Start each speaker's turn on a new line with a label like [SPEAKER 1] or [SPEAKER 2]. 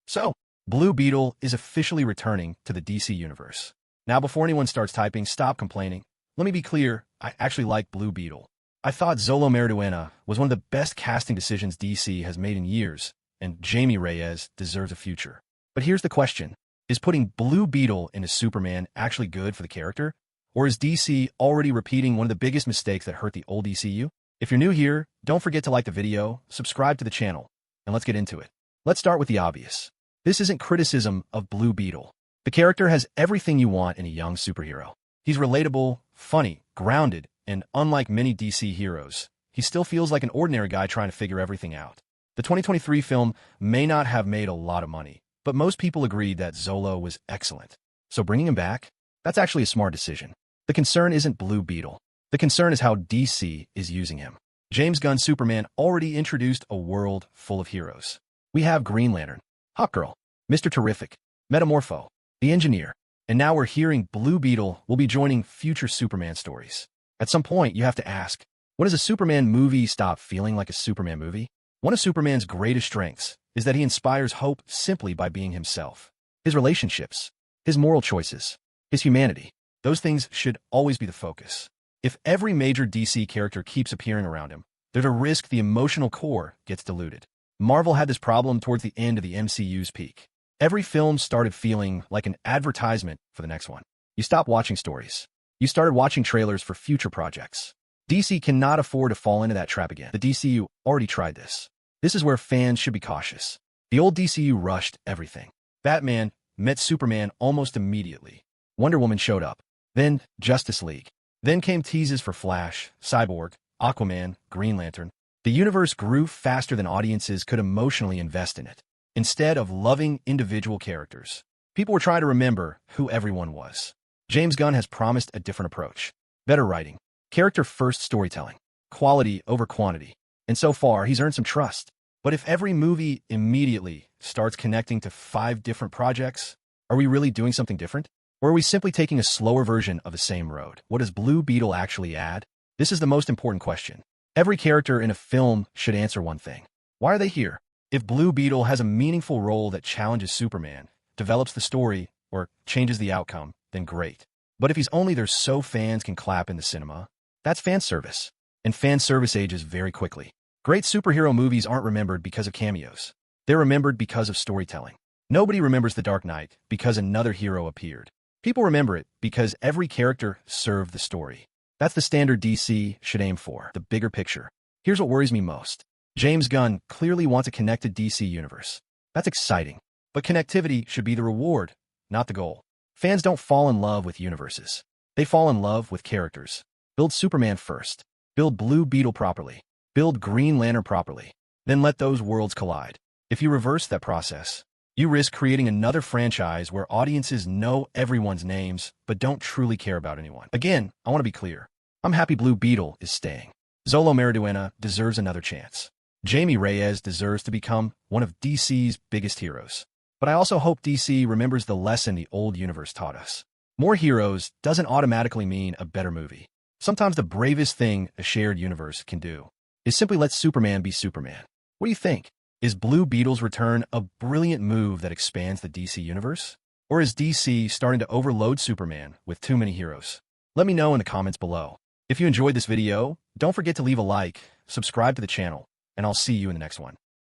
[SPEAKER 1] So, Blue Beetle is officially returning to the DC universe. Now, before anyone starts typing, stop complaining. Let me be clear, I actually like Blue Beetle. I thought Xolo Maridueña was one of the best casting decisions DC has made in years, and Jamie Reyes deserves a future. But here's the question. Is putting Blue Beetle into Superman actually good for the character? Or is DC already repeating one of the biggest mistakes that hurt the old DCU? If you're new here, don't forget to like the video, subscribe to the channel, and let's get into it. Let's start with the obvious. This isn't criticism of Blue Beetle. The character has everything you want in a young superhero. He's relatable, funny, grounded, and unlike many DC heroes, he still feels like an ordinary guy trying to figure everything out. The 2023 film may not have made a lot of money, but most people agreed that Xolo was excellent. So bringing him back? That's actually a smart decision. The concern isn't Blue Beetle. The concern is how DC is using him. James Gunn's Superman already introduced a world full of heroes. We have Green Lantern, Hawkgirl, Mr. Terrific, Metamorpho, the Engineer, and now we're hearing Blue Beetle will be joining future Superman stories. At some point, you have to ask, when does a Superman movie stop feeling like a Superman movie? One of Superman's greatest strengths is that he inspires hope simply by being himself. His relationships, his moral choices, his humanity, those things should always be the focus. If every major DC character keeps appearing around him, there's a risk the emotional core gets diluted. Marvel had this problem towards the end of the MCU's peak. Every film started feeling like an advertisement for the next one. You stopped watching stories. You started watching trailers for future projects. DC cannot afford to fall into that trap again. The DCU already tried this. This is where fans should be cautious. The old DCU rushed everything. Batman met Superman almost immediately. Wonder Woman showed up. Then Justice League. Then came teases for Flash, Cyborg, Aquaman, Green Lantern. The universe grew faster than audiences could emotionally invest in it. Instead of loving individual characters, people were trying to remember who everyone was. James Gunn has promised a different approach. Better writing, character-first storytelling, quality over quantity. And so far, he's earned some trust. But if every movie immediately starts connecting to 5 different projects, are we really doing something different? Or are we simply taking a slower version of the same road? What does Blue Beetle actually add? This is the most important question. Every character in a film should answer one thing. Why are they here? If Blue Beetle has a meaningful role that challenges Superman, develops the story, or changes the outcome, then great. But if he's only there so fans can clap in the cinema, that's fan service. And fan service ages very quickly. Great superhero movies aren't remembered because of cameos. They're remembered because of storytelling. Nobody remembers The Dark Knight because another hero appeared. People remember it because every character served the story. That's the standard DC should aim for, the bigger picture. Here's what worries me most. James Gunn clearly wants a connected DC universe. That's exciting. But connectivity should be the reward, not the goal. Fans don't fall in love with universes. They fall in love with characters. Build Superman first. Build Blue Beetle properly. Build Green Lantern properly. Then let those worlds collide. If you reverse that process, you risk creating another franchise where audiences know everyone's names but don't truly care about anyone. Again, I want to be clear. I'm happy Blue Beetle is staying. Xolo Maridueña deserves another chance. Jamie Reyes deserves to become one of DC's biggest heroes. But I also hope DC remembers the lesson the old universe taught us. More heroes doesn't automatically mean a better movie. Sometimes the bravest thing a shared universe can do is simply let Superman be Superman. What do you think? Is Blue Beetle's return a brilliant move that expands the DC universe? Or is DC starting to overload Superman with too many heroes? Let me know in the comments below. If you enjoyed this video, don't forget to leave a like, subscribe to the channel, and I'll see you in the next one.